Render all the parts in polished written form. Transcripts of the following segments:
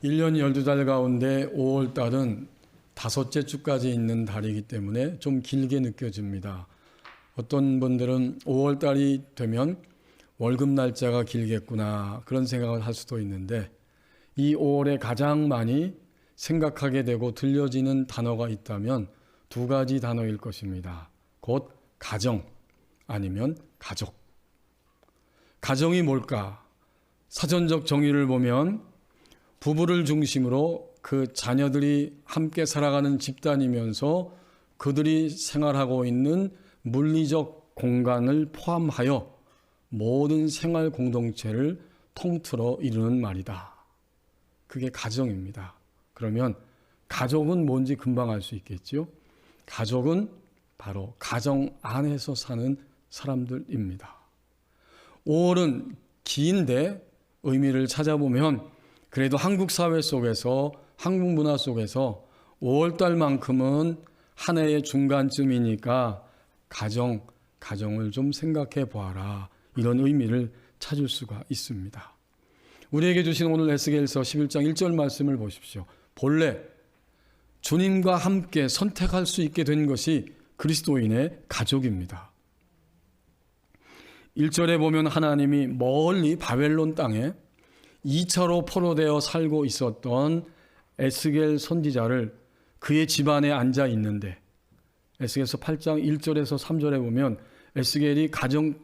1년 12달 가운데 5월달은 다섯째 주까지 있는 달이기 때문에 좀 길게 느껴집니다. 어떤 분들은 5월달이 되면 월급 날짜가 길겠구나 그런 생각을 할 수도 있는데, 이 5월에 가장 많이 생각하게 되고 들려지는 단어가 있다면 두 가지 단어일 것입니다. 곧 가정, 아니면 가족. 가정이 뭘까? 사전적 정의를 보면 부부를 중심으로 그 자녀들이 함께 살아가는 집단이면서 그들이 생활하고 있는 물리적 공간을 포함하여 모든 생활 공동체를 통틀어 이루는 말이다. 그게 가정입니다. 그러면 가족은 뭔지 금방 알 수 있겠죠? 가족은 바로 가정 안에서 사는 사람들입니다. 5월은 긴데 의미를 찾아보면 그래도 한국 사회 속에서, 한국 문화 속에서 5월달만큼은 한 해의 중간쯤이니까 가정을 좀 생각해 보아라, 이런 의미를 찾을 수가 있습니다. 우리에게 주신 오늘 에스겔서 11장 1절 말씀을 보십시오. 본래 주님과 함께 선택할 수 있게 된 것이 그리스도인의 가족입니다. 1절에 보면 하나님이 멀리 바벨론 땅에 2차로 포로되어 살고 있었던 에스겔 선지자를 그의 집안에 앉아 있는데, 에스겔서 8장 1절에서 3절에 보면 에스겔이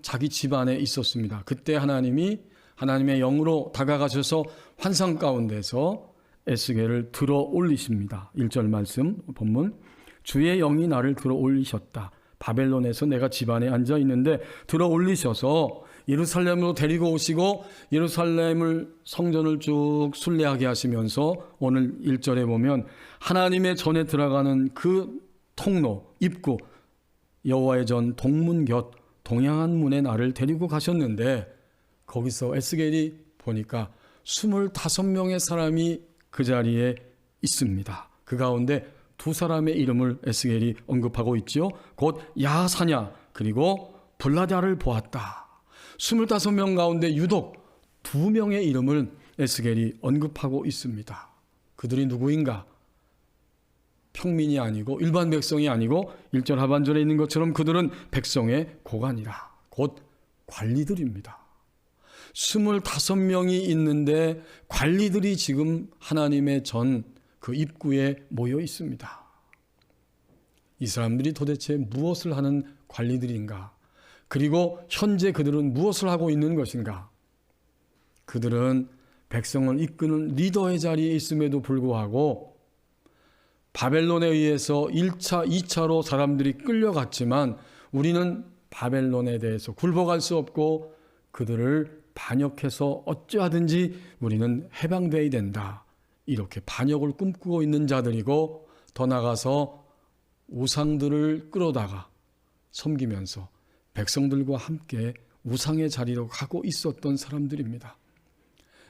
자기 집안에 있었습니다. 그때 하나님의 영으로 다가가셔서 환상 가운데서 에스겔을 들어 올리십니다. 1절 말씀 본문, 주의 영이 나를 들어 올리셨다. 바벨론에서 내가 집안에 앉아 있는데 들어 올리셔서 예루살렘으로 데리고 오시고 예루살렘을, 성전을 쭉 순례하게 하시면서 오늘 1절에 보면 하나님의 전에 들어가는 그 통로, 입구, 여호와의 전 동문 곁 동양한 문에 나를 데리고 가셨는데, 거기서 에스겔이 보니까 25명의 사람이 그 자리에 있습니다. 그 가운데 두 사람의 이름을 에스겔이 언급하고 있죠. 곧 야사냐 그리고 블라다를 보았다. 25명 가운데 유독 2명의 이름을 에스겔이 언급하고 있습니다. 그들이 누구인가? 평민이 아니고 일반 백성이 아니고 1절 하반절에 있는 것처럼 그들은 백성의 고관이라, 곧 관리들입니다. 25명이 있는데 관리들이 지금 하나님의 전 그 입구에 모여 있습니다. 이 사람들이 도대체 무엇을 하는 관리들인가? 그리고 현재 그들은 무엇을 하고 있는 것인가? 그들은 백성을 이끄는 리더의 자리에 있음에도 불구하고 바벨론에 의해서 1차, 2차로 사람들이 끌려갔지만 우리는 바벨론에 대해서 굴복할 수 없고 그들을 반역해서 어찌하든지 우리는 해방되어야 된다, 이렇게 반역을 꿈꾸고 있는 자들이고, 더 나아가서 우상들을 끌어다가 섬기면서 백성들과 함께 우상의 자리로 가고 있었던 사람들입니다.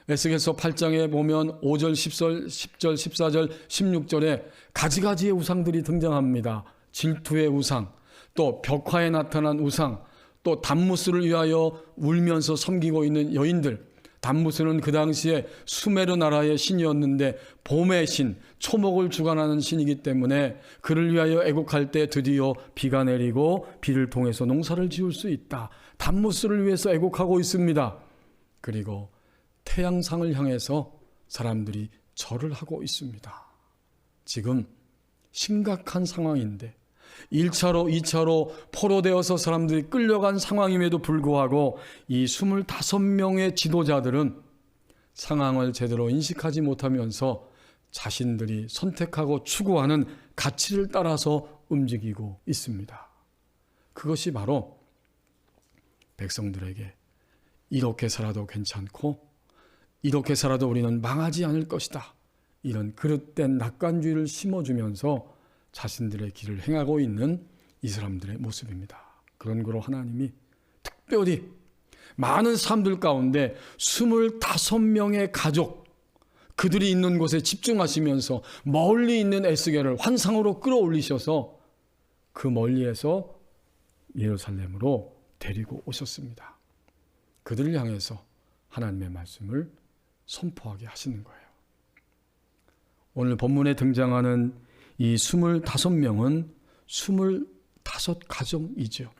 에스겔서 8장에 보면 5절, 10절, 14절, 16절에 가지가지의 우상들이 등장합니다. 질투의 우상, 또 벽화에 나타난 우상, 또 담무스를 위하여 울면서 섬기고 있는 여인들. 담무스는 그 당시에 수메르 나라의 신이었는데 봄의 신, 초목을 주관하는 신이기 때문에 그를 위하여 애곡할 때 드디어 비가 내리고 비를 통해서 농사를 지을 수 있다. 담무스를 위해서 애곡하고 있습니다. 그리고 태양상을 향해서 사람들이 절을 하고 있습니다. 지금 심각한 상황인데 1차로 2차로 포로되어서 사람들이 끌려간 상황임에도 불구하고 이 25명의 지도자들은 상황을 제대로 인식하지 못하면서 자신들이 선택하고 추구하는 가치를 따라서 움직이고 있습니다. 그것이 바로 백성들에게 이렇게 살아도 괜찮고 이렇게 살아도 우리는 망하지 않을 것이다, 이런 그릇된 낙관주의를 심어주면서 자신들의 길을 행하고 있는 이 사람들의 모습입니다. 그런 거로 하나님이 특별히 많은 사람들 가운데 25명의 가족, 그들이 있는 곳에 집중하시면서 멀리 있는 에스겔을 환상으로 끌어올리셔서 그 멀리에서 예루살렘으로 데리고 오셨습니다. 그들을 향해서 하나님의 말씀을 선포하게 하시는 거예요. 오늘 본문에 등장하는 이 25명은 25가정이죠.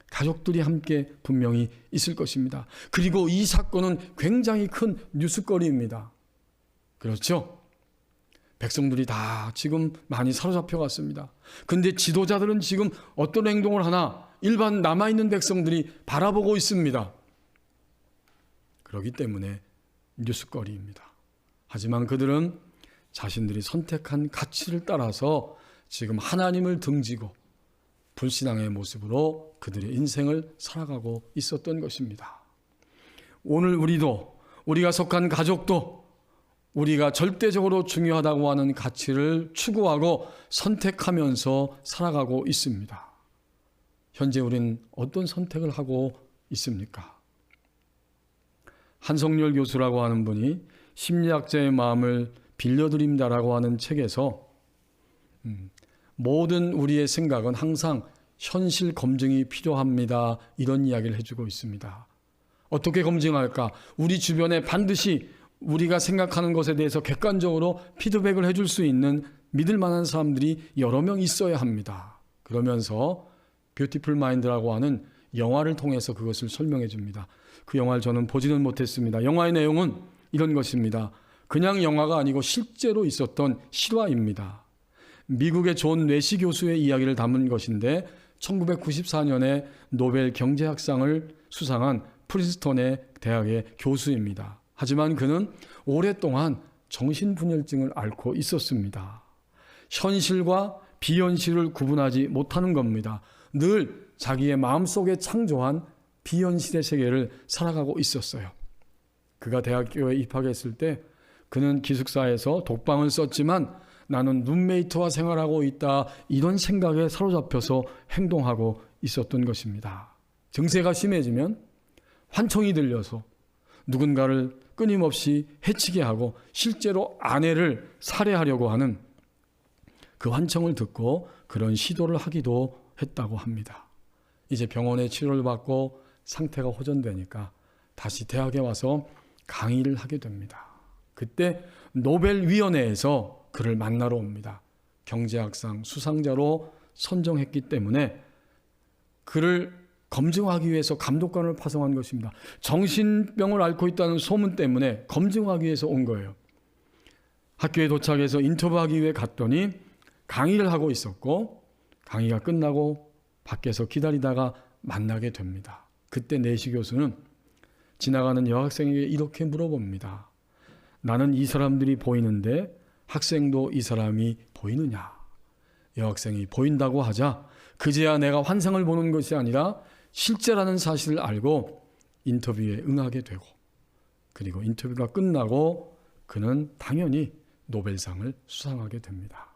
가족들이 함께 분명히 있을 것입니다. 그리고 이 사건은 굉장히 큰 뉴스거리입니다. 그렇죠? 백성들이 다 지금 많이 사로잡혀 갔습니다. 근데 지도자들은 지금 어떤 행동을 하나 일반 남아있는 백성들이 바라보고 있습니다. 그렇기 때문에 뉴스거리입니다. 하지만 그들은 자신들이 선택한 가치를 따라서 지금 하나님을 등지고 불신앙의 모습으로 그들의 인생을 살아가고 있었던 것입니다. 오늘 우리가 속한 가족도 우리가 절대적으로 중요하다고 하는 가치를 추구하고 선택하면서 살아가고 있습니다. 현재 우리는 어떤 선택을 하고 있습니까? 한성열 교수라고 하는 분이 심리학자의 마음을 빌려드립니다라고 하는 책에서 모든 우리의 생각은 항상 현실 검증이 필요합니다. 이런 이야기를 해주고 있습니다. 어떻게 검증할까? 우리 주변에 반드시 우리가 생각하는 것에 대해서 객관적으로 피드백을 해줄 수 있는 믿을 만한 사람들이 여러 명 있어야 합니다. 그러면서 뷰티풀 마인드라고 하는 영화를 통해서 그것을 설명해 줍니다. 그 영화를 저는 보지는 못했습니다. 영화의 내용은 이런 것입니다. 그냥 영화가 아니고 실제로 있었던 실화입니다. 미국의 존 뇌시 교수의 이야기를 담은 것인데 1994년에 노벨 경제학상을 수상한 프린스턴의 대학의 교수입니다. 하지만 그는 오랫동안 정신분열증을 앓고 있었습니다. 현실과 비현실을 구분하지 못하는 겁니다. 늘 자기의 마음속에 창조한 비현실의 세계를 살아가고 있었어요. 그가 대학교에 입학했을 때 그는 기숙사에서 독방을 썼지만 나는 룸메이트와 생활하고 있다, 이런 생각에 사로잡혀서 행동하고 있었던 것입니다. 증세가 심해지면 환청이 들려서 누군가를 끊임없이 해치게 하고 실제로 아내를 살해하려고 하는 그 환청을 듣고 그런 시도를 하기도 했다고 합니다. 이제 병원에 치료를 받고 상태가 호전되니까 다시 대학에 와서 강의를 하게 됩니다. 그때 노벨위원회에서 그를 만나러 옵니다. 경제학상 수상자로 선정했기 때문에 그를 검증하기 위해서 감독관을 파송한 것입니다. 정신병을 앓고 있다는 소문 때문에 검증하기 위해서 온 거예요. 학교에 도착해서 인터뷰하기 위해 갔더니 강의를 하고 있었고 강의가 끝나고 밖에서 기다리다가 만나게 됩니다. 그때 내시 교수는 지나가는 여학생에게 이렇게 물어봅니다. 나는 이 사람들이 보이는데 학생도 이 사람이 보이느냐? 여학생이 보인다고 하자 그제야 내가 환상을 보는 것이 아니라 실제라는 사실을 알고 인터뷰에 응하게 되고, 그리고 인터뷰가 끝나고 그는 당연히 노벨상을 수상하게 됩니다.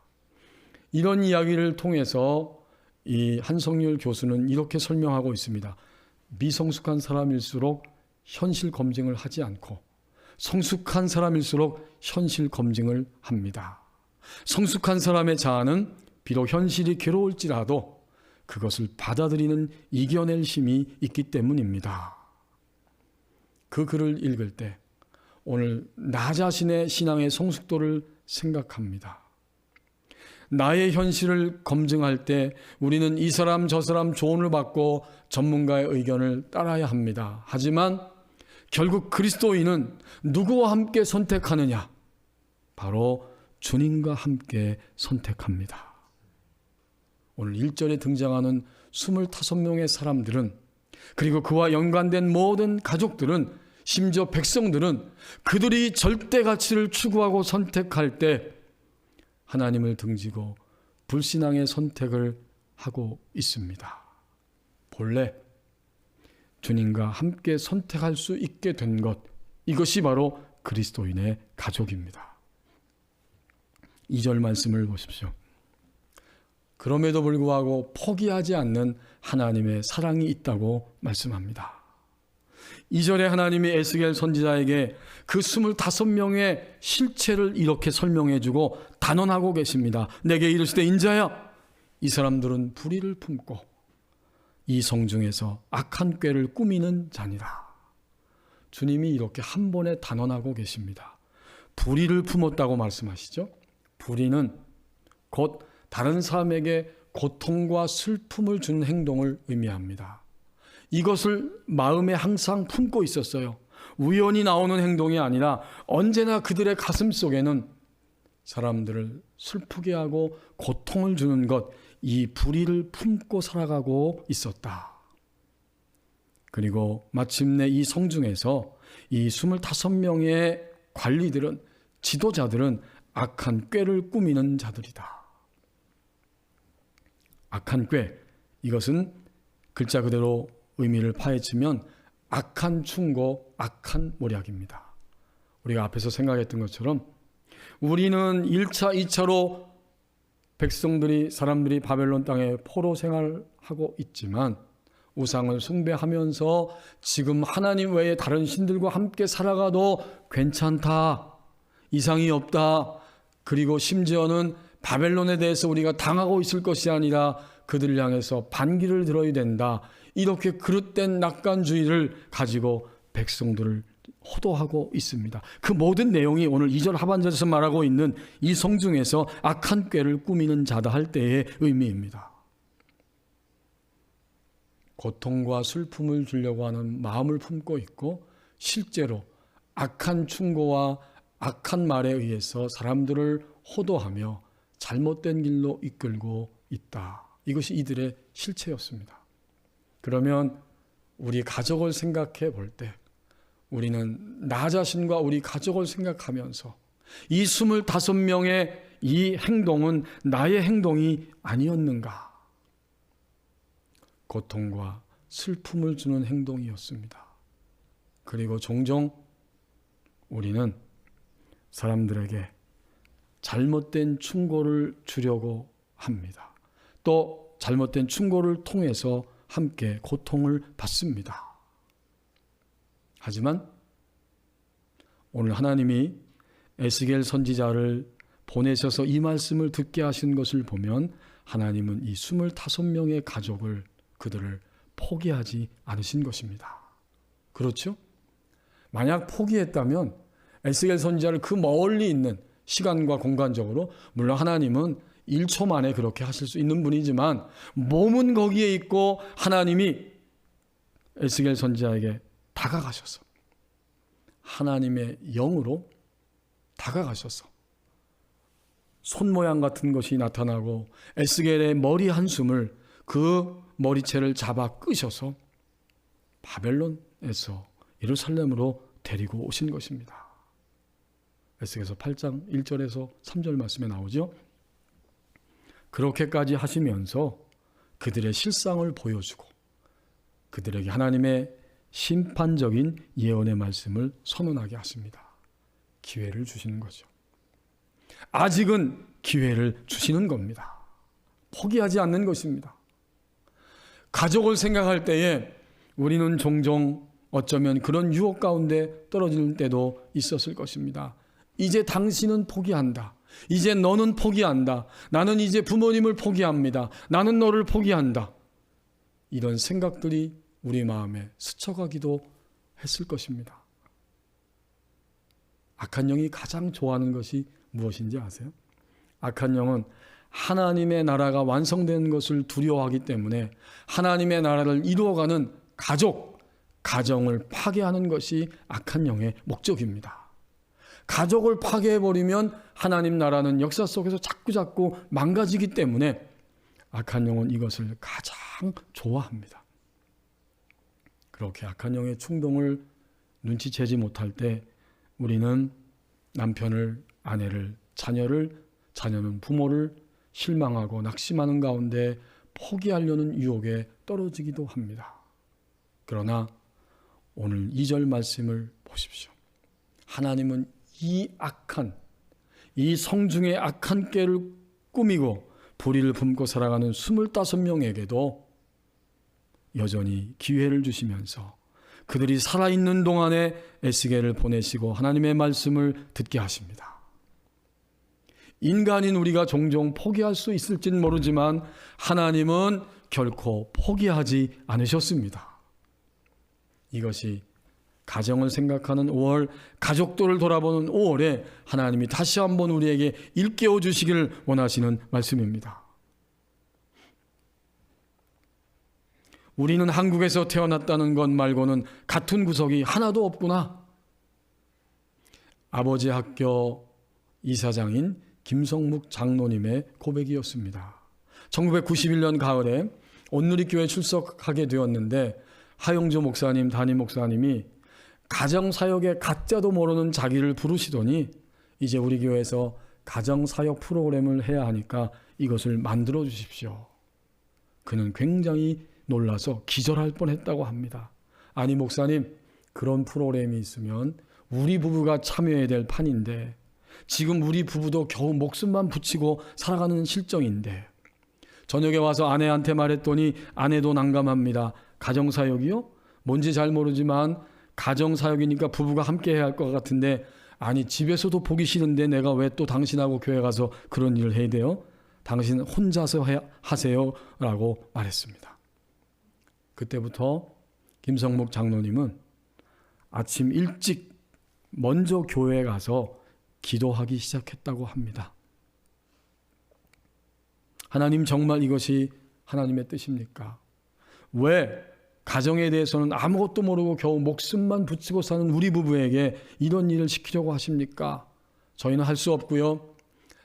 이런 이야기를 통해서 이 한성열 교수는 이렇게 설명하고 있습니다. 미성숙한 사람일수록 현실 검증을 하지 않고 성숙한 사람일수록 현실 검증을 합니다. 성숙한 사람의 자아는 비록 현실이 괴로울지라도 그것을 받아들이는 이겨낼 힘이 있기 때문입니다. 그 글을 읽을 때 오늘 나 자신의 신앙의 성숙도를 생각합니다. 나의 현실을 검증할 때 우리는 이 사람 저 사람 조언을 받고 전문가의 의견을 따라야 합니다. 하지만 결국 그리스도인은 누구와 함께 선택하느냐? 바로 주님과 함께 선택합니다. 오늘 1절에 등장하는 25명의 사람들은, 그리고 그와 연관된 모든 가족들은, 심지어 백성들은 그들이 절대 가치를 추구하고 선택할 때 하나님을 등지고 불신앙의 선택을 하고 있습니다. 본래 주님과 함께 선택할 수 있게 된 것, 이것이 바로 그리스도인의 가족입니다. 2절 말씀을 보십시오. 그럼에도 불구하고 포기하지 않는 하나님의 사랑이 있다고 말씀합니다. 2절에 하나님이 에스겔 선지자에게 그 25명의 실체를 이렇게 설명해주고 단언하고 계십니다. 내게 이르시되 인자야, 이 사람들은 불의를 품고 이 성중에서 악한 꾀를 꾸미는 자니라. 주님이 이렇게 한 번에 단언하고 계십니다. 불의를 품었다고 말씀하시죠. 불의는 곧 다른 사람에게 고통과 슬픔을 주는 행동을 의미합니다. 이것을 마음에 항상 품고 있었어요. 우연히 나오는 행동이 아니라 언제나 그들의 가슴 속에는 사람들을 슬프게 하고 고통을 주는 것, 이 불의를 품고 살아가고 있었다. 그리고 마침내 이 성중에서 이 25명의 관리들은, 지도자들은 악한 꾀를 꾸미는 자들이다. 악한 꾀, 이것은 글자 그대로 의미를 파헤치면 악한 충고, 악한 모략입니다. 우리가 앞에서 생각했던 것처럼 우리는 1차, 2차로 백성들이, 사람들이 바벨론 땅에 포로 생활하고 있지만 우상을 숭배하면서 지금 하나님 외에 다른 신들과 함께 살아가도 괜찮다, 이상이 없다, 그리고 심지어는 바벨론에 대해서 우리가 당하고 있을 것이 아니라 그들을 향해서 반기를 들어야 된다, 이렇게 그릇된 낙관주의를 가지고 백성들을 호도하고 있습니다. 그 모든 내용이 오늘 2절 하반절에서 말하고 있는 이 성중에서 악한 꾀를 꾸미는 자다 할 때의 의미입니다. 고통과 슬픔을 주려고 하는 마음을 품고 있고 실제로 악한 충고와 악한 말에 의해서 사람들을 호도하며 잘못된 길로 이끌고 있다. 이것이 이들의 실체였습니다. 그러면 우리 가족을 생각해 볼 때 우리는 나 자신과 우리 가족을 생각하면서 이 25명의 이 행동은 나의 행동이 아니었는가? 고통과 슬픔을 주는 행동이었습니다. 그리고 종종 우리는 사람들에게 잘못된 충고를 주려고 합니다. 또 잘못된 충고를 통해서 함께 고통을 받습니다. 하지만 오늘 하나님이 에스겔 선지자를 보내셔서 이 말씀을 듣게 하신 것을 보면 하나님은 이 25명의 가족을, 그들을 포기하지 않으신 것입니다. 그렇죠? 만약 포기했다면 에스겔 선지자를 그 멀리 있는 시간과 공간적으로, 물론 하나님은 1초 만에 그렇게 하실 수 있는 분이지만 몸은 거기에 있고 하나님이 에스겔 선지자에게 다가가셔서 하나님의 영으로 다가가셔서 손 모양 같은 것이 나타나고 에스겔의 머리 한숨을, 그 머리채를 잡아 끄셔서 바벨론에서 예루살렘으로 데리고 오신 것입니다. 에스겔서 8장 1절에서 3절 말씀에 나오죠. 그렇게까지 하시면서 그들의 실상을 보여주고 그들에게 하나님의 심판적인 예언의 말씀을 선언하게 하십니다. 기회를 주시는 거죠. 아직은 기회를 주시는 겁니다. 포기하지 않는 것입니다. 가족을 생각할 때에 우리는 종종 어쩌면 그런 유혹 가운데 떨어지는 때도 있었을 것입니다. 이제 당신은 포기한다. 이제 너는 포기한다. 나는 이제 부모님을 포기합니다. 나는 너를 포기한다. 이런 생각들이 우리 마음에 스쳐가기도 했을 것입니다. 악한 영이 가장 좋아하는 것이 무엇인지 아세요? 악한 영은 하나님의 나라가 완성되는 것을 두려워하기 때문에 하나님의 나라를 이루어가는 가정을 파괴하는 것이 악한 영의 목적입니다. 가족을 파괴해버리면 하나님 나라는 역사 속에서 자꾸자꾸 망가지기 때문에 악한 영은 이것을 가장 좋아합니다. 그렇게 악한 영의 충동을 눈치채지 못할 때 우리는 남편을, 아내를, 자녀는 부모를 실망하고 낙심하는 가운데 포기하려는 유혹에 떨어지기도 합니다. 그러나 오늘 2절 말씀을 보십시오. 하나님은 이 성중의 악한 꾀를 꾸미고 불의를 품고 살아가는 25명에게도 여전히 기회를 주시면서 그들이 살아있는 동안에 에스겔을 보내시고 하나님의 말씀을 듣게 하십니다. 인간인 우리가 종종 포기할 수 있을지는 모르지만 하나님은 결코 포기하지 않으셨습니다. 이것이 가정을 생각하는 5월, 가족들을 돌아보는 5월에 하나님이 다시 한번 우리에게 일깨워 주시기를 원하시는 말씀입니다. 우리는 한국에서 태어났다는 것 말고는 같은 구석이 하나도 없구나. 아버지 학교 이사장인 김성묵 장로님의 고백이었습니다. 1991년 가을에 온누리교회 출석하게 되었는데 하용조 목사님, 담임 목사님이 가정사역의 가짜도 모르는 자기를 부르시더니 이제 우리 교회에서 가정사역 프로그램을 해야 하니까 이것을 만들어 주십시오. 그는 굉장히 놀라서 기절할 뻔했다고 합니다. 아니 목사님, 그런 프로그램이 있으면 우리 부부가 참여해야 될 판인데 지금 우리 부부도 겨우 목숨만 붙이고 살아가는 실정인데 저녁에 와서 아내한테 말했더니 아내도 난감합니다. 가정사역이요? 뭔지 잘 모르지만 가정사역이니까 부부가 함께 해야 할 것 같은데 아니 집에서도 보기 싫은데 내가 왜 또 당신하고 교회 가서 그런 일을 해야 돼요? 당신 혼자서 하세요 라고 말했습니다. 그때부터 김성묵 장로님은 아침 일찍 먼저 교회에 가서 기도하기 시작했다고 합니다. 하나님, 정말 이것이 하나님의 뜻입니까? 왜 가정에 대해서는 아무것도 모르고 겨우 목숨만 붙이고 사는 우리 부부에게 이런 일을 시키려고 하십니까? 저희는 할 수 없고요.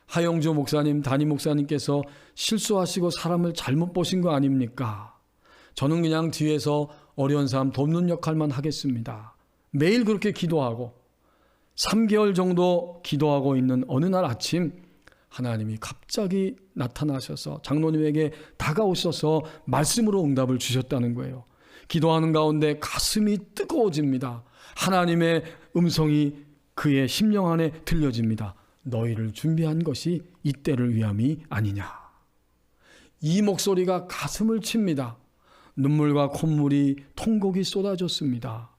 하영조 목사님, 담임 목사님께서 실수하시고 사람을 잘못 보신 거 아닙니까? 저는 그냥 뒤에서 어려운 사람 돕는 역할만 하겠습니다. 매일 그렇게 기도하고 3개월 정도 기도하고 있는 어느 날 아침 하나님이 갑자기 나타나셔서 장로님에게 다가오셔서 말씀으로 응답을 주셨다는 거예요. 기도하는 가운데 가슴이 뜨거워집니다. 하나님의 음성이 그의 심령 안에 들려집니다. 너희를 준비한 것이 이때를 위함이 아니냐. 이 목소리가 가슴을 칩니다. 눈물과 콧물이 통곡이 쏟아졌습니다.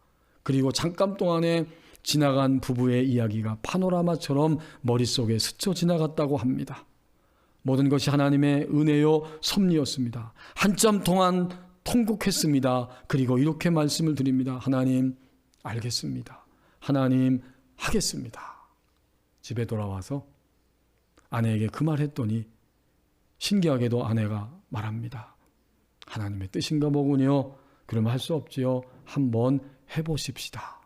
그리고 잠깐 동안에 지나간 부부의 이야기가 파노라마처럼 머릿속에 스쳐 지나갔다고 합니다. 모든 것이 하나님의 은혜요 섭리였습니다. 한참 동안 통곡했습니다. 그리고 이렇게 말씀을 드립니다. 하나님, 알겠습니다. 하나님, 하겠습니다. 집에 돌아와서 아내에게 그 말했더니 신기하게도 아내가 말합니다. 하나님의 뜻인가 보군요. 그러면 할 수 없지요. 한번 해보십시다.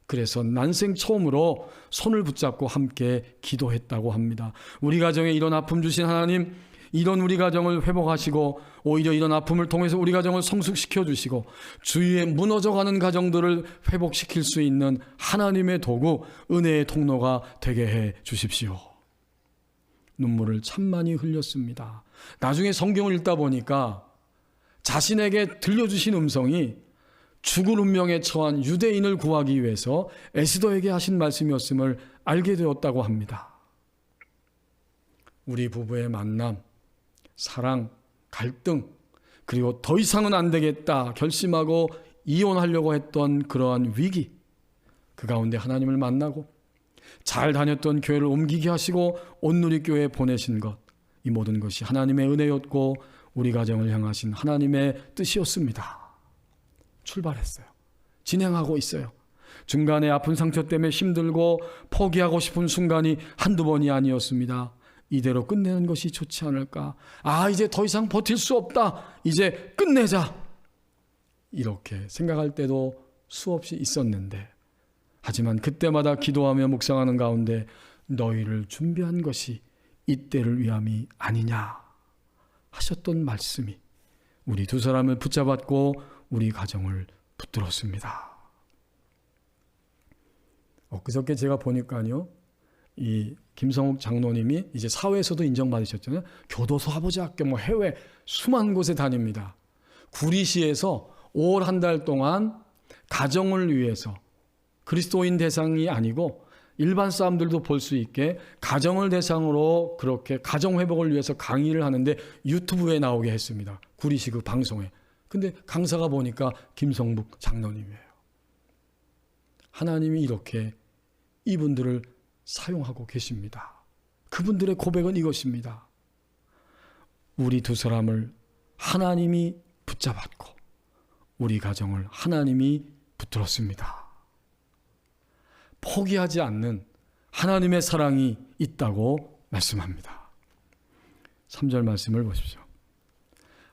그래서 난생 처음으로 손을 붙잡고 함께 기도했다고 합니다. 우리 가정에 이런 아픔 주신 하나님, 이런 우리 가정을 회복하시고 오히려 이런 아픔을 통해서 우리 가정을 성숙시켜 주시고 주위에 무너져가는 가정들을 회복시킬 수 있는 하나님의 도구, 은혜의 통로가 되게 해 주십시오. 눈물을 참 많이 흘렸습니다. 나중에 성경을 읽다 보니까 자신에게 들려주신 음성이 죽을 운명에 처한 유대인을 구하기 위해서 에스더에게 하신 말씀이었음을 알게 되었다고 합니다. 우리 부부의 만남, 사랑, 갈등, 그리고 더 이상은 안 되겠다 결심하고 이혼하려고 했던 그러한 위기, 그 가운데 하나님을 만나고 잘 다녔던 교회를 옮기게 하시고 온누리교회에 보내신 것, 이 모든 것이 하나님의 은혜였고 우리 가정을 향하신 하나님의 뜻이었습니다. 출발했어요. 진행하고 있어요. 중간에 아픈 상처 때문에 힘들고 포기하고 싶은 순간이 한두 번이 아니었습니다. 이대로 끝내는 것이 좋지 않을까? 이제 더 이상 버틸 수 없다. 이제 끝내자. 이렇게 생각할 때도 수없이 있었는데, 하지만 그때마다 기도하며 묵상하는 가운데 너희를 준비한 것이 이때를 위함이 아니냐 하셨던 말씀이 우리 두 사람을 붙잡았고 우리 가정을 붙들었습니다. 엊그저께 제가 보니까요, 이 김성욱 장로님이 이제 사회에서도 인정받으셨잖아요. 교도소, 아버지 학교, 해외 수많은 곳에 다닙니다. 구리시에서 5월 한 달 동안 가정을 위해서 그리스도인 대상이 아니고 일반 사람들도 볼 수 있게 가정을 대상으로 그렇게 가정 회복을 위해서 강의를 하는데 유튜브에 나오게 했습니다. 구리시 그 방송에. 근데 강사가 보니까 김성묵 장로님이에요. 하나님이 이렇게 이분들을 사용하고 계십니다. 그분들의 고백은 이것입니다. 우리 두 사람을 하나님이 붙잡았고 우리 가정을 하나님이 붙들었습니다. 포기하지 않는 하나님의 사랑이 있다고 말씀합니다. 3절 말씀을 보십시오.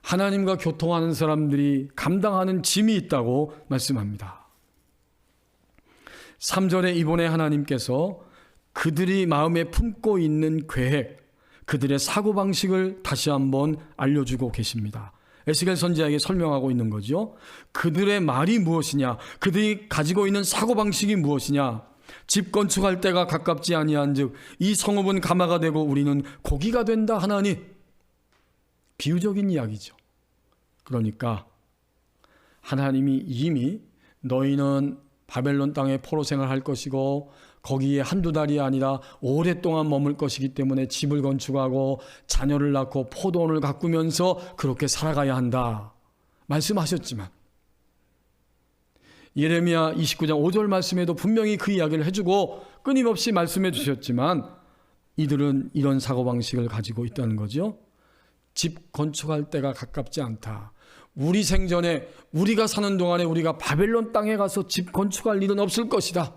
하나님과 교통하는 사람들이 감당하는 짐이 있다고 말씀합니다. 3절에 이번에 하나님께서 그들이 마음에 품고 있는 계획, 그들의 사고방식을 다시 한번 알려주고 계십니다. 에스겔 선지자에게 설명하고 있는 거죠. 그들의 말이 무엇이냐, 그들이 가지고 있는 사고방식이 무엇이냐. 집 건축할 때가 가깝지 아니한즉 이 성읍은 가마가 되고 우리는 고기가 된다 하나니. 비유적인 이야기죠. 그러니까 하나님이 이미 너희는 바벨론 땅에 포로 생활할 것이고 거기에 한두 달이 아니라 오랫동안 머물 것이기 때문에 집을 건축하고 자녀를 낳고 포도원을 가꾸면서 그렇게 살아가야 한다 말씀하셨지만, 예레미야 29장 5절 말씀에도 분명히 그 이야기를 해주고 끊임없이 말씀해 주셨지만 이들은 이런 사고방식을 가지고 있다는 거죠. 집 건축할 때가 가깝지 않다. 우리 생전에 우리가 사는 동안에 우리가 바벨론 땅에 가서 집 건축할 일은 없을 것이다.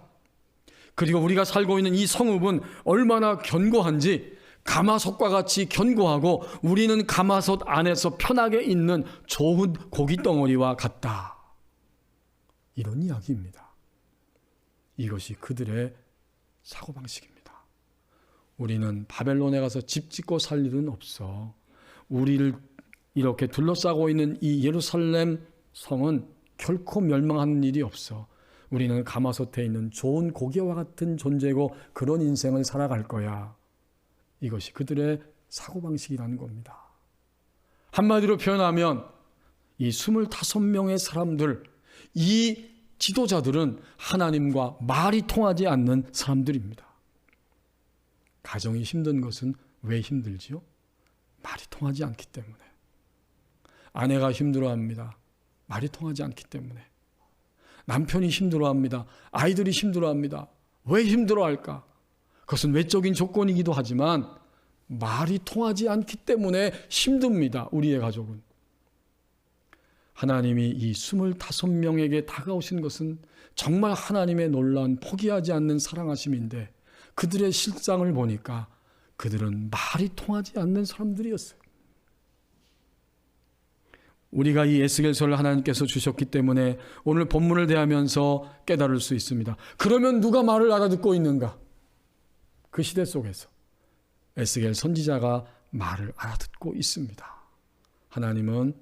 그리고 우리가 살고 있는 이 성읍은 얼마나 견고한지 가마솥과 같이 견고하고 우리는 가마솥 안에서 편하게 있는 좋은 고기 덩어리와 같다. 이런 이야기입니다. 이것이 그들의 사고방식입니다. 우리는 바벨론에 가서 집 짓고 살 일은 없어. 우리를 이렇게 둘러싸고 있는 이 예루살렘 성은 결코 멸망하는 일이 없어. 우리는 가마솥에 있는 좋은 고기와 같은 존재고 그런 인생을 살아갈 거야. 이것이 그들의 사고방식이라는 겁니다. 한마디로 표현하면 이 25명의 사람들, 이 지도자들은 하나님과 말이 통하지 않는 사람들입니다. 가정이 힘든 것은 왜 힘들지요? 말이 통하지 않기 때문에. 아내가 힘들어합니다. 말이 통하지 않기 때문에. 남편이 힘들어합니다. 아이들이 힘들어합니다. 왜 힘들어할까? 그것은 외적인 조건이기도 하지만 말이 통하지 않기 때문에 힘듭니다. 우리의 가족은. 하나님이 이 25명에게 다가오신 것은 정말 하나님의 놀라운 포기하지 않는 사랑하심인데 그들의 실상을 보니까 그들은 말이 통하지 않는 사람들이었어요. 우리가 이 에스겔서를 하나님께서 주셨기 때문에 오늘 본문을 대하면서 깨달을 수 있습니다. 그러면 누가 말을 알아듣고 있는가? 그 시대 속에서 에스겔 선지자가 말을 알아듣고 있습니다. 하나님은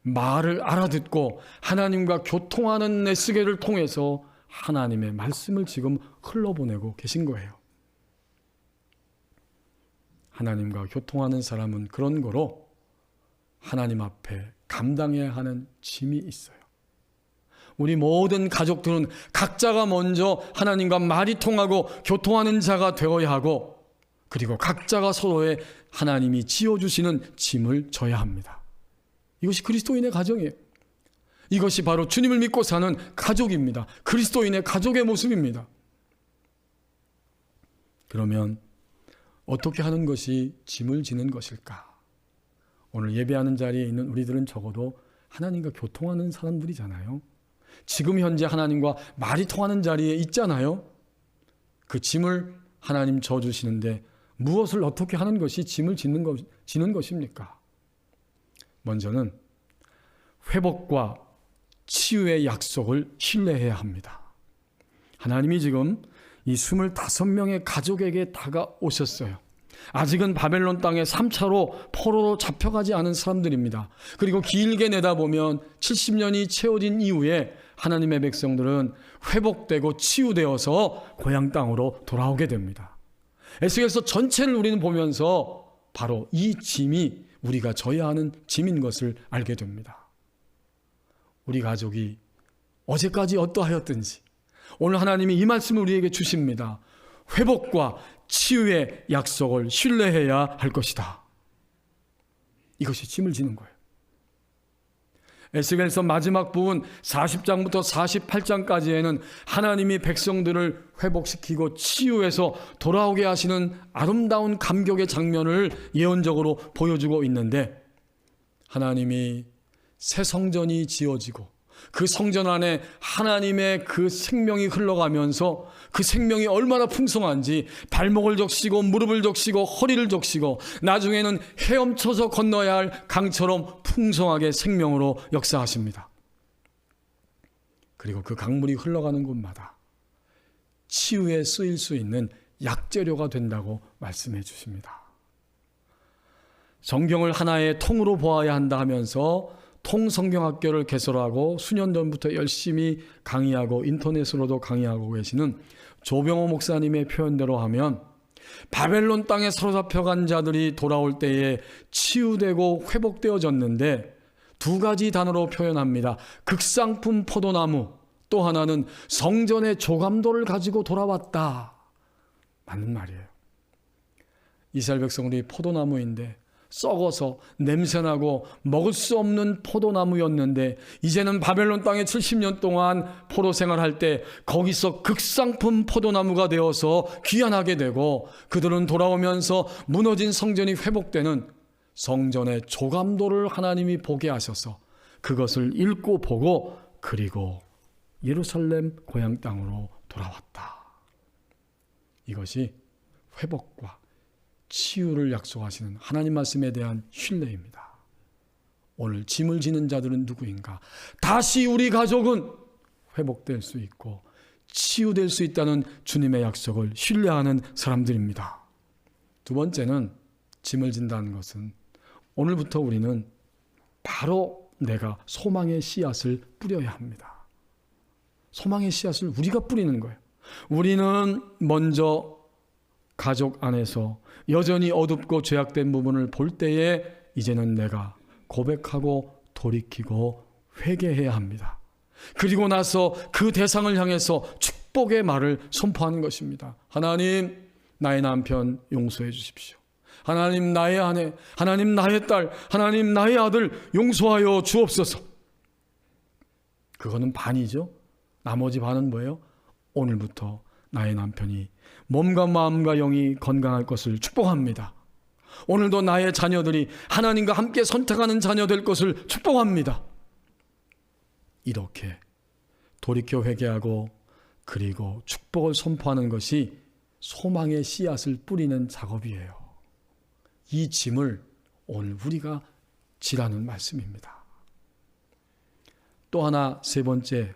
말을 알아듣고 하나님과 교통하는 에스겔을 통해서 하나님의 말씀을 지금 흘러보내고 계신 거예요. 하나님과 교통하는 사람은 그런 거로 하나님 앞에 감당해야 하는 짐이 있어요. 우리 모든 가족들은 각자가 먼저 하나님과 말이 통하고 교통하는 자가 되어야 하고, 그리고 각자가 서로의 하나님이 지어주시는 짐을 져야 합니다. 이것이 그리스도인의 가정이에요. 이것이 바로 주님을 믿고 사는 가족입니다. 그리스도인의 가족의 모습입니다. 그러면 어떻게 하는 것이 짐을 지는 것일까? 오늘 예배하는 자리에 있는 우리들은 적어도 하나님과 교통하는 사람들이잖아요. 지금 현재 하나님과 말이 통하는 자리에 있잖아요. 그 짐을 하나님 져주시는데 무엇을 어떻게 하는 것이 짐을 지는 것입니까? 먼저는 회복과 치유의 약속을 신뢰해야 합니다. 하나님이 지금 이 25명의 가족에게 다가오셨어요. 아직은 바벨론 땅에 3차로 포로로 잡혀가지 않은 사람들입니다. 그리고 길게 내다보면 70년이 채워진 이후에 하나님의 백성들은 회복되고 치유되어서 고향 땅으로 돌아오게 됩니다. 에스겔서 전체를 우리는 보면서 바로 이 짐이 우리가 져야 하는 짐인 것을 알게 됩니다. 우리 가족이 어제까지 어떠하였든지 오늘 하나님이 이 말씀을 우리에게 주십니다. 회복과 치유의 약속을 신뢰해야 할 것이다. 이것이 짐을 지는 거예요. 에스겔서 마지막 부분 40장부터 48장까지에는 하나님이 백성들을 회복시키고 치유해서 돌아오게 하시는 아름다운 감격의 장면을 예언적으로 보여주고 있는데, 하나님이 새 성전이 지어지고 그 성전 안에 하나님의 그 생명이 흘러가면서 그 생명이 얼마나 풍성한지 발목을 적시고 무릎을 적시고 허리를 적시고 나중에는 헤엄쳐서 건너야 할 강처럼 풍성하게 생명으로 역사하십니다. 그리고 그 강물이 흘러가는 곳마다 치유에 쓰일 수 있는 약재료가 된다고 말씀해 주십니다. 성경을 하나의 통으로 보아야 한다 하면서 통성경학교를 개설하고 수년 전부터 열심히 강의하고 인터넷으로도 강의하고 계시는 조병호 목사님의 표현대로 하면 바벨론 땅에 사로잡혀간 자들이 돌아올 때에 치유되고 회복되어졌는데 두 가지 단어로 표현합니다. 극상품 포도나무, 또 하나는 성전의 조감도를 가지고 돌아왔다. 맞는 말이에요. 이스라엘 백성들이 포도나무인데 썩어서 냄새나고 먹을 수 없는 포도나무였는데 이제는 바벨론 땅에 70년 동안 포로 생활할 때 거기서 극상품 포도나무가 되어서 귀환하게 되고 그들은 돌아오면서 무너진 성전이 회복되는 성전의 조감도를 하나님이 보게 하셔서 그것을 읽고 보고 그리고 예루살렘 고향 땅으로 돌아왔다. 이것이 회복과 치유를 약속하시는 하나님 말씀에 대한 신뢰입니다. 오늘 짐을 지는 자들은 누구인가? 다시 우리 가족은 회복될 수 있고 치유될 수 있다는 주님의 약속을 신뢰하는 사람들입니다. 두 번째는 짐을 진다는 것은 오늘부터 우리는 바로 내가 소망의 씨앗을 뿌려야 합니다. 소망의 씨앗을 우리가 뿌리는 거예요. 우리는 먼저 가족 안에서 여전히 어둡고 죄악된 부분을 볼 때에 이제는 내가 고백하고 돌이키고 회개해야 합니다. 그리고 나서 그 대상을 향해서 축복의 말을 선포하는 것입니다. 하나님, 나의 남편 용서해 주십시오. 하나님, 나의 아내, 하나님, 나의 딸, 하나님, 나의 아들 용서하여 주옵소서. 그거는 반이죠. 나머지 반은 뭐예요? 오늘부터 나의 남편이 몸과 마음과 영이 건강할 것을 축복합니다. 오늘도 나의 자녀들이 하나님과 함께 선택하는 자녀 될 것을 축복합니다. 이렇게 돌이켜 회개하고 그리고 축복을 선포하는 것이 소망의 씨앗을 뿌리는 작업이에요. 이 짐을 오늘 우리가 지라는 말씀입니다. 또 하나 세 번째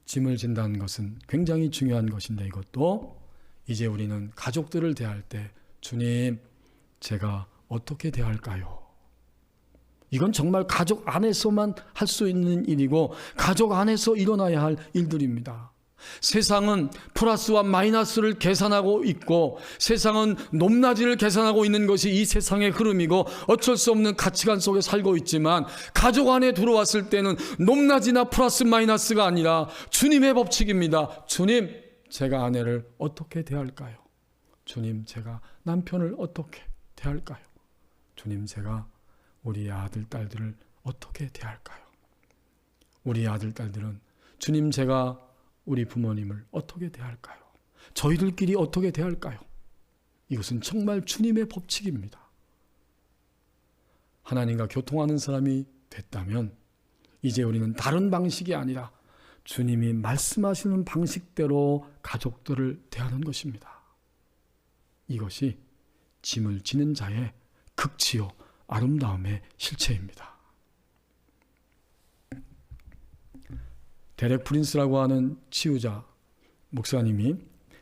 짐을 진다는 것은 굉장히 중요한 것인데 이것도 이제 우리는 가족들을 대할 때 주님, 제가 어떻게 대할까요? 이건 정말 가족 안에서만 할 수 있는 일이고 가족 안에서 일어나야 할 일들입니다. 세상은 플러스와 마이너스를 계산하고 있고 세상은 높낮이를 계산하고 있는 것이 이 세상의 흐름이고 어쩔 수 없는 가치관 속에 살고 있지만 가족 안에 들어왔을 때는 높낮이나 플러스 마이너스가 아니라 주님의 법칙입니다. 주님, 제가 아내를 어떻게 대할까요? 주님, 제가 남편을 어떻게 대할까요? 주님, 제가 우리 아들, 딸들을 어떻게 대할까요? 우리 아들, 딸들은 주님, 제가 우리 부모님을 어떻게 대할까요? 저희들끼리 어떻게 대할까요? 이것은 정말 주님의 법칙입니다. 하나님과 교통하는 사람이 됐다면 이제 우리는 다른 방식이 아니라 주님이 말씀하시는 방식대로 가족들을 대하는 것입니다. 이것이 짐을 지는 자의 극치요 아름다움의 실체입니다. 데렉 프린스라고 하는 치유자 목사님이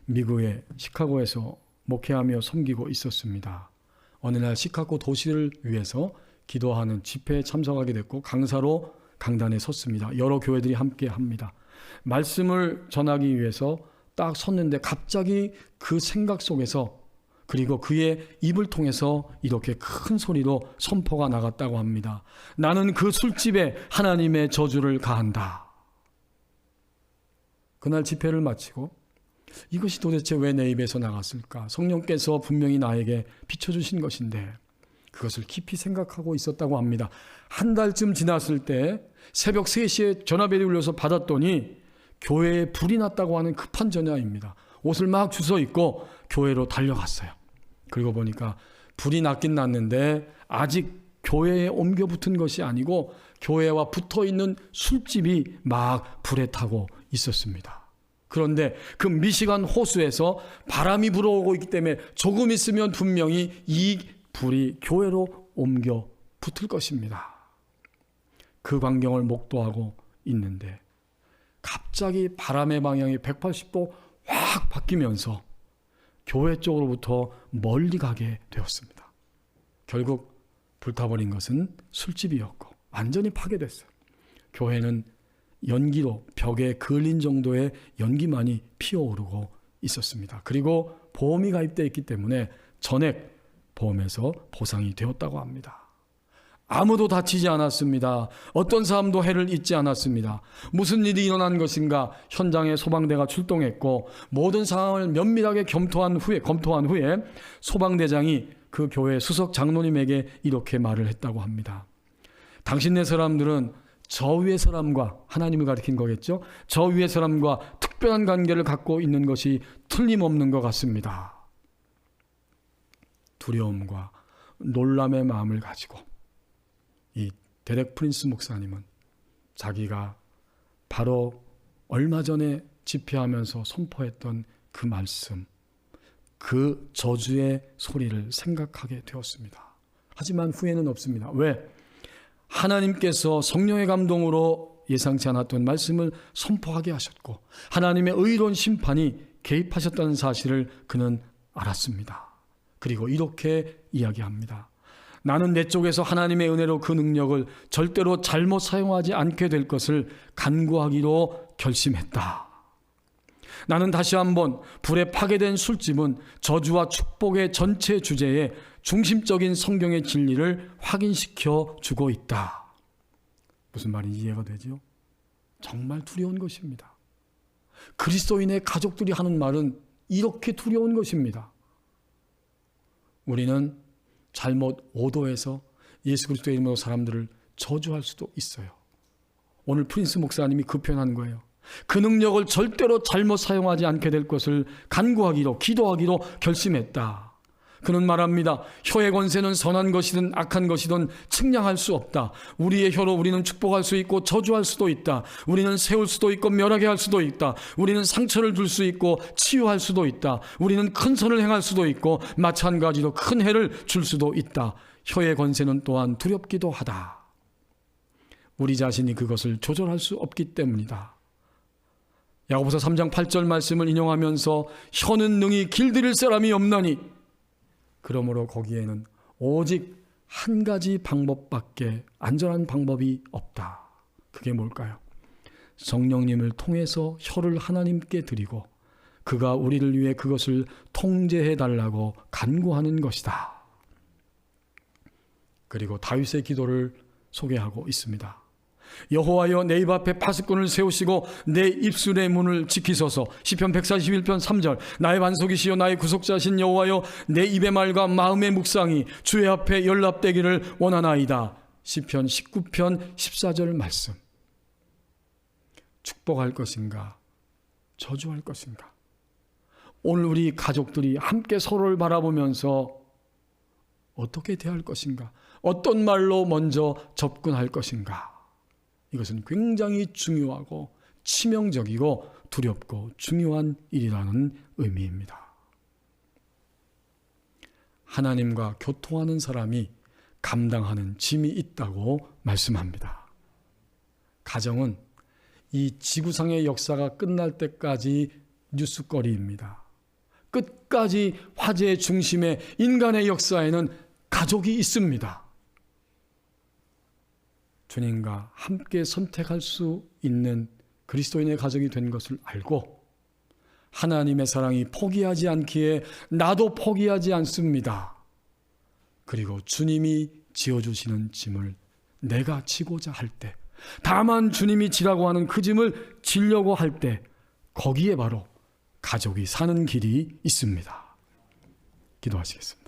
미국의 시카고에서 목회하며 섬기고 있었습니다. 어느 날 시카고 도시를 위해서 기도하는 집회에 참석하게 됐고 강사로 강단에 섰습니다. 여러 교회들이 함께 합니다. 말씀을 전하기 위해서 딱 섰는데 갑자기 그 생각 속에서 그리고 그의 입을 통해서 이렇게 큰 소리로 선포가 나갔다고 합니다. 나는 그 술집에 하나님의 저주를 가한다. 그날 집회를 마치고 이것이 도대체 왜 내 입에서 나갔을까? 성령께서 분명히 나에게 비춰주신 것인데 그것을 깊이 생각하고 있었다고 합니다. 한 달쯤 지났을 때 새벽 3시에 전화벨이 울려서 받았더니 교회에 불이 났다고 하는 급한 전화입니다. 옷을 막 주워 입고 교회로 달려갔어요. 그리고 보니까 불이 났긴 났는데 아직 교회에 옮겨 붙은 것이 아니고 교회와 붙어있는 술집이 막 불에 타고 있었습니다. 그런데 그 미시간 호수에서 바람이 불어오고 있기 때문에 조금 있으면 분명히 이 불이 교회로 옮겨 붙을 것입니다. 그 광경을 목도하고 있는데 갑자기 바람의 방향이 180도 확 바뀌면서 교회 쪽으로부터 멀리 가게 되었습니다. 결국 불타버린 것은 술집이었고 완전히 파괴됐어요. 교회는 연기로 벽에 그을린 정도의 연기만이 피어오르고 있었습니다. 그리고 보험이 가입되어 있기 때문에 전액 보험에서 보상이 되었다고 합니다. 아무도 다치지 않았습니다. 어떤 사람도 해를 입지 않았습니다. 무슨 일이 일어난 것인가? 현장에 소방대가 출동했고 모든 상황을 면밀하게 검토한 후에 소방대장이 그 교회 수석 장로님에게 이렇게 말을 했다고 합니다. 당신네 사람들은 저 위의 사람과, 하나님을 가리킨 거겠죠? 저 위의 사람과 특별한 관계를 갖고 있는 것이 틀림없는 것 같습니다. 두려움과 놀람의 마음을 가지고 이 데렉 프린스 목사님은 자기가 바로 얼마 전에 집회하면서 선포했던 그 말씀, 그 저주의 소리를 생각하게 되었습니다. 하지만 후회는 없습니다. 왜? 하나님께서 성령의 감동으로 예상치 않았던 말씀을 선포하게 하셨고 하나님의 의로운 심판이 개입하셨다는 사실을 그는 알았습니다. 그리고 이렇게 이야기합니다. 나는 내 쪽에서 하나님의 은혜로 그 능력을 절대로 잘못 사용하지 않게 될 것을 간구하기로 결심했다. 나는 다시 한번 불에 파괴된 술집은 저주와 축복의 전체 주제에 중심적인 성경의 진리를 확인시켜 주고 있다. 무슨 말인지 이해가 되죠? 정말 두려운 것입니다. 그리스도인의 가족들이 하는 말은 이렇게 두려운 것입니다. 우리는 잘못 오도해서 예수 그리스도의 이름으로 사람들을 저주할 수도 있어요. 오늘 프린스 목사님이 그 표현한 거예요. 그 능력을 절대로 잘못 사용하지 않게 될 것을 간구하기로, 기도하기로 결심했다. 그는 말합니다. 혀의 권세는 선한 것이든 악한 것이든 측량할 수 없다. 우리의 혀로 우리는 축복할 수 있고 저주할 수도 있다. 우리는 세울 수도 있고 멸하게 할 수도 있다. 우리는 상처를 줄 수 있고 치유할 수도 있다. 우리는 큰 선을 행할 수도 있고 마찬가지로 큰 해를 줄 수도 있다. 혀의 권세는 또한 두렵기도 하다. 우리 자신이 그것을 조절할 수 없기 때문이다. 야고보서 3장 8절 말씀을 인용하면서 혀는 능히 길들일 사람이 없나니 그러므로 거기에는 오직 한 가지 방법밖에 안전한 방법이 없다. 그게 뭘까요? 성령님을 통해서 혀를 하나님께 드리고 그가 우리를 위해 그것을 통제해 달라고 간구하는 것이다. 그리고 다윗의 기도를 소개하고 있습니다. 여호와여 내 입 앞에 파수꾼을 세우시고 내 입술의 문을 지키소서. 시편 141편 3절 나의 반석이시여 나의 구속자신 여호와여 내 입의 말과 마음의 묵상이 주의 앞에 연락되기를 원하나이다. 시편 19편 14절 말씀. 축복할 것인가 저주할 것인가? 오늘 우리 가족들이 함께 서로를 바라보면서 어떻게 대할 것인가? 어떤 말로 먼저 접근할 것인가? 이것은 굉장히 중요하고 치명적이고 두렵고 중요한 일이라는 의미입니다. 하나님과 교통하는 사람이 감당하는 짐이 있다고 말씀합니다. 가정은 이 지구상의 역사가 끝날 때까지 뉴스거리입니다. 끝까지 화제의 중심에 인간의 역사에는 가족이 있습니다. 주님과 함께 선택할 수 있는 그리스도인의 가정이 된 것을 알고 하나님의 사랑이 포기하지 않기에 나도 포기하지 않습니다. 그리고 주님이 지어주시는 짐을 내가 지고자 할 때, 다만 주님이 지라고 하는 그 짐을 지려고 할 때 거기에 바로 가족이 사는 길이 있습니다. 기도하시겠습니다.